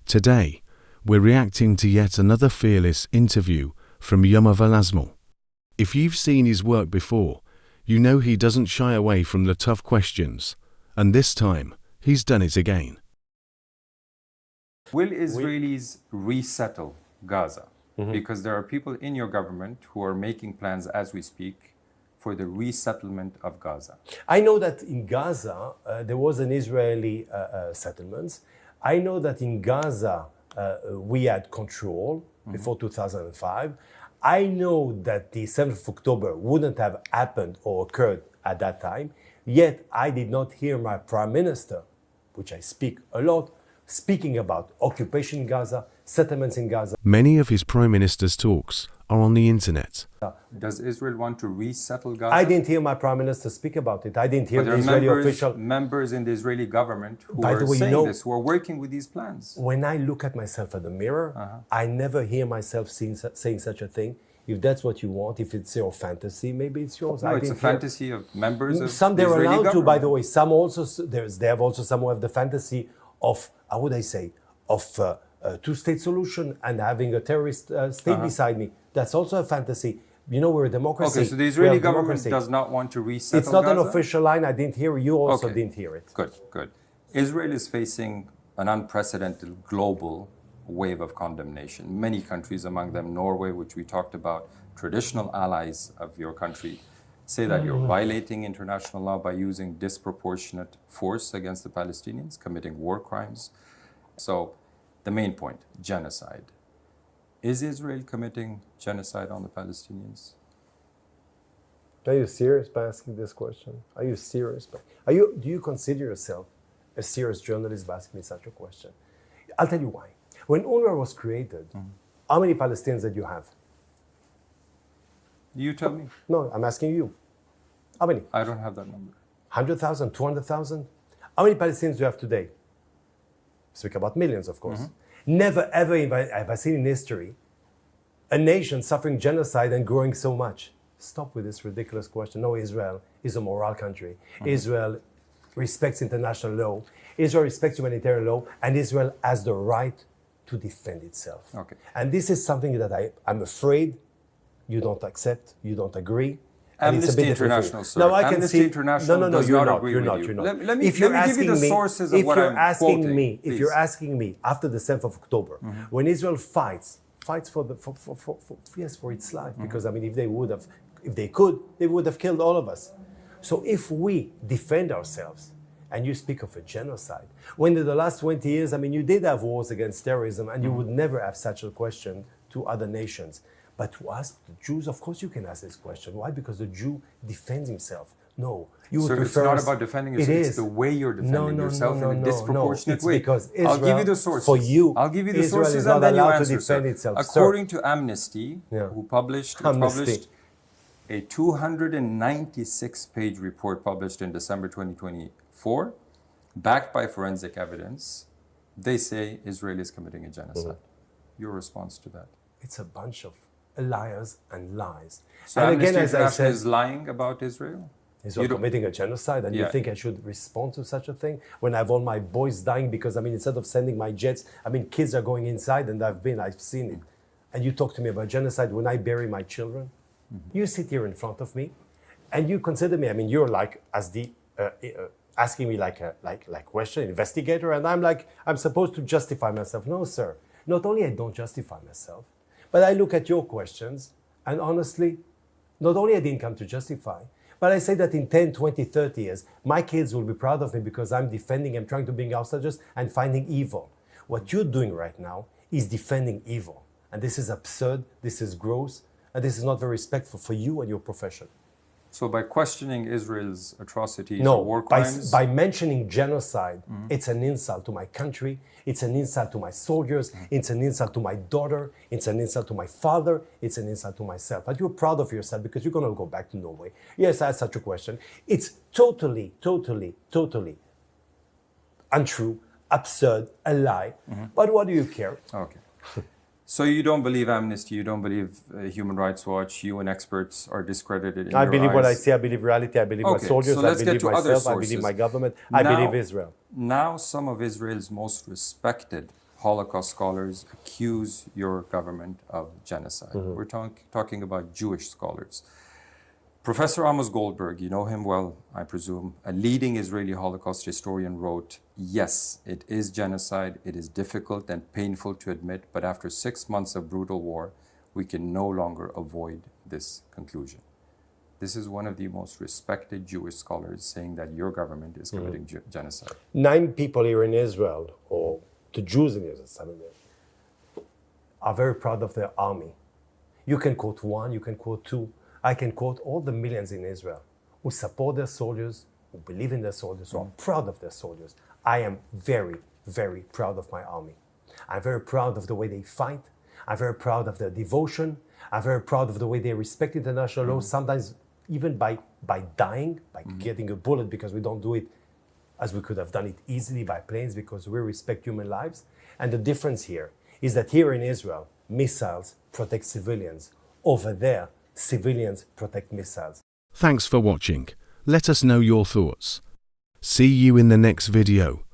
Today, we're reacting to yet another fearless interview from Yama Wolasmal. If you've seen his work before, you know he doesn't shy away from the tough questions, and this time, he's done it again. Will Israelis resettle Gaza? Because there are people in your government who are making plans as we speak for the resettlement of Gaza. I know that in Gaza, there was an Israeli settlement. I know that in Gaza, we had control before 2005. I know that the 7th of October wouldn't have happened or occurred at that time. Yet, I did not hear my prime minister, which I speak a lot, speaking about occupation in Gaza, settlements in Gaza. Many of his prime minister's talks are on the internet. Does Israel want to resettle Gaza? I didn't hear my prime minister speak about it. I didn't hear the Israeli official. Members in the Israeli government who By are the way, saying you know, this, who are working with these plans. When I look at myself in the mirror, I never hear myself saying such a thing. If that's what you want, if it's your fantasy, maybe it's yours. No, it's a fantasy of members of some the they're Israeli allowed government. to, by the way. Some also they have also some who have the fantasy of how would I say of a two-state solution and having a terrorist state beside me. That's also a fantasy. You know, we're a democracy. Okay, so the Israeli government does not want to resettle It's not Gaza? an official line. I didn't hear it. You also didn't hear it. Good, good. Israel is facing an unprecedented global wave of condemnation. Many countries, among them Norway, which we talked about, traditional allies of your country, say that you're violating international law by using disproportionate force against the Palestinians, committing war crimes. So the main point, genocide. Is Israel committing genocide on the Palestinians? Are you serious by asking this question? Are you serious? Do you consider yourself a serious journalist by asking me such a question? I'll tell you why. When UNRWA was created, how many Palestinians did you have? You tell me. No, I'm asking you. How many? I don't have that number. 100,000, 200,000? How many Palestinians do you have today? Speak about millions, of course. Never ever have I seen in history a nation suffering genocide and growing so much. Stop with this ridiculous question. No, Israel is a moral country. Israel respects international law. Israel respects humanitarian law. And Israel has the right to defend itself. Okay. And this is something that I'm afraid you don't accept, you don't agree. Amnesty International, sir. Now I can Amnesty see. International does you're not not. agree You're with not. you. You're not. Let me give you the sources of what I'm quoting. If you're asking me after the 7th of October, when Israel fights for its life, because I mean, if they could, they would have killed all of us. So if we defend ourselves, and you speak of a genocide, when in the last 20 years, I mean, you did have wars against terrorism, and you would never have such a question to other nations. But to ask the Jews, of course you can ask this question. Why? Because the Jew defends himself. No. You would prefer it's not about defending yourself, it's the way you're defending yourself in a disproportionate way. Because Israel, I'll give you the sources. For you, I'll give you the Israel sources is not and then you allowed answer, to defend sir. itself. According to Amnesty, who published Amnesty. a 296-page report published in December 2024, backed by forensic evidence, they say Israel is committing a genocide. Your response to that? It's a bunch of liars and lies. So and Amnesty again, as I International said, is lying about Israel? Israel committing a genocide, and you think I should respond to such a thing when I have all my boys dying because, I mean, instead of sending my jets, I mean, kids are going inside, and I've seen it. And you talk to me about genocide when I bury my children? You sit here in front of me, and you consider me, I mean, you're like, as the, asking me like question, investigator, and I'm supposed to justify myself. No, sir. Not only I don't justify myself, but I look at your questions, and honestly, not only I didn't come to justify, but I say that in 10, 20, 30 years, my kids will be proud of me because I'm defending, I'm trying to bring outsiders and finding evil. What you're doing right now is defending evil. And this is absurd, this is gross, and this is not very respectful for you and your profession. So by questioning Israel's atrocities or war crimes? By mentioning genocide, it's an insult to my country, it's an insult to my soldiers, it's an insult to my daughter, it's an insult to my father, it's an insult to myself. But you're proud of yourself because you're going to go back to Norway. Yes, I had such a question. It's totally untrue, absurd, a lie. But what do you care? Okay. So you don't believe Amnesty, you don't believe Human Rights Watch, you and experts are discredited in your eyes? I believe what I see, I believe reality, I believe my soldiers, I believe myself, I believe my government, I believe Israel. Now some of Israel's most respected Holocaust scholars accuse your government of genocide. We're talking about Jewish scholars. Professor Amos Goldberg, you know him well, I presume, a leading Israeli Holocaust historian, wrote, "Yes, it is genocide. It is difficult and painful to admit, but after 6 months of brutal war, we can no longer avoid this conclusion." This is one of the most respected Jewish scholars saying that your government is committing genocide. 9 people here in Israel, or the Jews in Israel, are very proud of their army. You can quote 1, you can quote 2. I can quote all the millions in Israel who support their soldiers, who believe in their soldiers, who are proud of their soldiers. I am very, very proud of my army. I'm very proud of the way they fight. I'm very proud of their devotion. I'm very proud of the way they respect international law, sometimes even by dying, by getting a bullet, because we don't do it as we could have done it easily by planes, because we respect human lives. And the difference here is that here in Israel, missiles protect civilians. Over there, civilians protect missiles. Thanks for watching. Let us know your thoughts. See you in the next video.